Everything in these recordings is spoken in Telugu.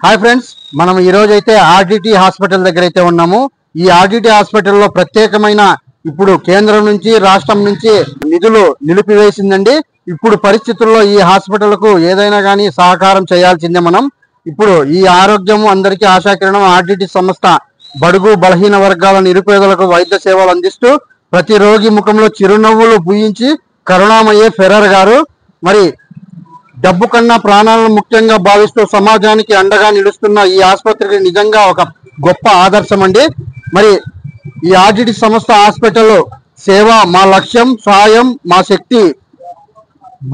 హాయ్ ఫ్రెండ్స్, మనం ఈ రోజు అయితే ఆర్డిటి హాస్పిటల్ దగ్గర అయితే ఉన్నాము. ఈ ఆర్డిటి హాస్పిటల్లో ప్రత్యేకమైన ఇప్పుడు కేంద్రం నుంచి రాష్ట్రం నుంచి నిధులు నిలిపివేసిందండి. ఇప్పుడు పరిస్థితుల్లో ఈ హాస్పిటల్ కు ఏదైనా కానీ సహకారం చేయాల్సిందే. మనం ఇప్పుడు ఈ ఆరోగ్యం అందరికీ ఆశాకిరణం ఆర్డిటి సంస్థ బడుగు బలహీన వర్గాల నిరుపేదలకు వైద్య సేవలు అందిస్తూ ప్రతి రోగి ముఖంలో చిరునవ్వులు పూయించి కరుణామయ్యే ఫెరర్ గారు మరి డబ్బు కన్నా ప్రాణాలను ముఖ్యంగా భావిస్తూ సమాజానికి అండగా నిలుస్తున్న ఈ ఆసుపత్రికి నిజంగా ఒక గొప్ప ఆదర్శం అండి. మరి ఈ ఆర్డిటి సంస్థ హాస్పిటల్ సేవ మా లక్ష్యం, సహాయం మా శక్తి.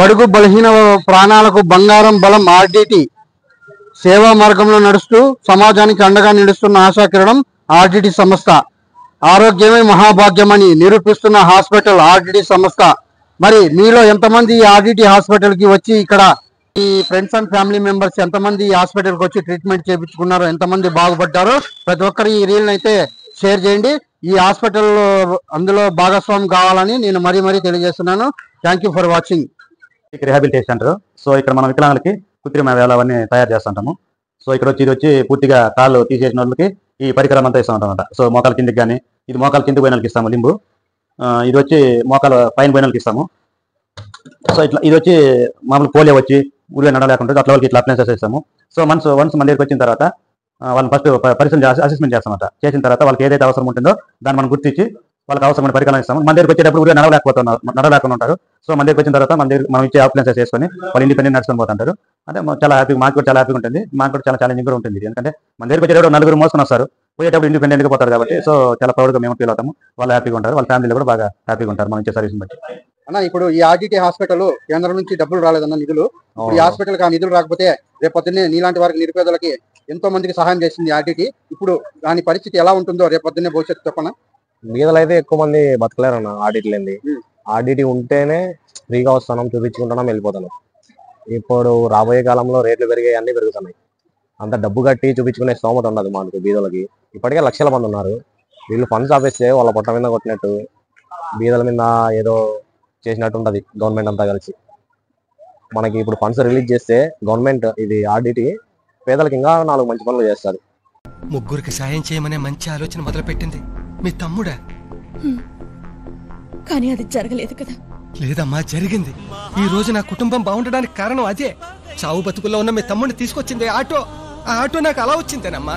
బడుగు బలహీన ప్రాణాలకు బంగారం బలం. ఆర్డిటి సేవా మార్గంలో నడుస్తూ సమాజానికి అండగా నిలుస్తున్న ఆశాకిరణం ఆర్డిటి సంస్థ. ఆరోగ్యమే మహాభాగ్యమని నిరూపిస్తున్న హాస్పిటల్ ఆర్డిటి సంస్థ. మరి మీలో ఎంతమంది ఈ ఆర్డిటి హాస్పిటల్ కి వచ్చి ఇక్కడ ఈ ఫ్రెండ్స్ అండ్ ఫ్యామిలీ మెంబర్స్ ఎంతమంది ఈ హాస్పిటల్ కి వచ్చి ట్రీట్మెంట్ చేయించుకున్నారో, ఎంతమంది బాగుపడ్డారో ప్రతి ఒక్కరు ఈ రీల్ అయితే షేర్ చేయండి. ఈ హాస్పిటల్ అందులో భాగస్వామి కావాలని నేను మరీ తెలియజేస్తున్నాను. Thank you for watching. Rehabilitation centre. So ఇక్కడ మనం వికలాంగులకి కృత్రిమ అవయవాలు అవన్నీ తయారు చేస్తుంటాము. సో ఇక్కడ ఇది వచ్చి పూర్తిగా కాళ్ళు తీసేసిన వాళ్ళకి ఈ పరికరం అంతా ఇస్తూ ఉంటాం అనమాట. సో మోకాల కిందికి కానీ, ఇది మోకాల కిందికి పోయిన వాళ్ళకి ఇస్తాము లింబు. ఇది వచ్చి మోకాల పైన పోయిన వాళ్ళకి ఇస్తాము. సో ఇట్లా ఇది వచ్చి మామూలు పోలియో వచ్చి ఊరిగా నడలేకుండా అట్లా వాళ్ళకి ఇట్లా అప్లైన్సెస్ ఇస్తాము. సో వన్స్ మన దగ్గరికి వచ్చిన తర్వాత వాళ్ళని ఫస్ట్ పరిశీలన అసెస్మెంట్ చేస్తామన్నమాట. చేసిన తర్వాత వాళ్ళకి ఏదైతే అవసరం ఉంటుందో దాన్ని మనం గుర్తించి వాళ్ళకి అవసరమైన పరికరాలు ఇస్తాము. మన దగ్గరికి వచ్చేటప్పుడు ఊరిగా నడలేకుండా ఉంటారు. సో మన దగ్గరికి వచ్చిన తర్వాత మనం ఇచ్చే అప్లైన్సెస్ చేసుకొని వాళ్ళు ఇండిపెండెంట్ నడుచుకొని పోతుంటారు. అంటే చాలా హ్యాపీ, మాకు కూడా చాలా హ్యాపీగా ఉంటుంది. మాకు కూడా చాలా ఛాలెంజింగ్ కూడా ఉంటుంది. ఎందుకంటే మన దగ్గరికి వచ్చేటప్పుడు నలుగురు మోసుకొని వస్తారు, పోయేటప్పుడు ఇండిపెండెంట్గా పోతారు కాబట్టి సో చాలా ప్రౌడ్గా మేము ఫీల్ అవుతాము. వాళ్ళు హ్యాపీగా ఉంటారు, వాళ్ళ ఫ్యామిలీలో కూడా బాగా హ్యాపీగా ఉంటారు మనం ఇచ్చే సర్వీస్ని బట్టి. అన్న, ఇప్పుడు ఈ ఆర్డిటి హాస్పిటల్ కేంద్రం నుంచి డబ్బులు రాలేదన్న నిధులు. ఈ హాస్పిటల్ ఆ నిధులు రాకపోతే రేపు పొద్దున్నే నీలాంటి వారికి నిరుపేదలకి ఎంతో మందికి సహాయం చేసింది ఆర్డిటి. ఇప్పుడు దాని పరిస్థితి ఎలా ఉంటుందో రేపు పొద్దున్నే భవిష్యత్తు చెప్పనా. మీదలో అయితే ఎక్కువ మంది బతకలేరు అన్న. ఆర్డిటి లేని ఆర్డిటి ఉంటేనే ఫ్రీగా వస్తున్నాం, చూపించుకుంటున్నాం, వెళ్ళిపోతున్నాం. ఇప్పుడు రాబోయే కాలంలో రేట్లు పెరిగాయి, అన్ని పెరుగుతున్నాయి. అంత డబ్బు కట్టి చూపించుకునే స్తోమత ఉండదు మనకు బీదలకి. ఇప్పటికే లక్షల మంది ఉన్నారు. వీళ్ళు ఫండ్స్ ఆపేస్తే వాళ్ళ పొట్ట మీద కొట్టినట్టు బీదల మీద ఏదో చేసినట్టు ఉంటుంది గవర్నమెంట్ అంతా కలిసి. మనకి ఇప్పుడు ఫండ్స్ రిలీజ్ చేస్తే గవర్నమెంట్ ఇది ఆర్డిటి పేదలకు ఇంకా 4 మంచి పనులు చేస్తారు. ముగ్గురికి సాయం చేయమనే మంచి ఆలోచన మొదలుపెట్టింది మీ తమ్ముడా? కానీ అది జరగలేదు కదా. లేదమ్మా, జరిగింది. ఈ రోజు నా కుటుంబం బాగుండడానికి కారణం అదే. చావు బతుకుల్లో ఉన్న మీ తమ్ముడిని తీసుకొచ్చింది ఆటో. ఆ ఆటో నాకు అలా వచ్చిందేనమ్మా.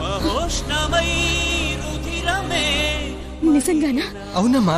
నిజంగానా? అవునమ్మా.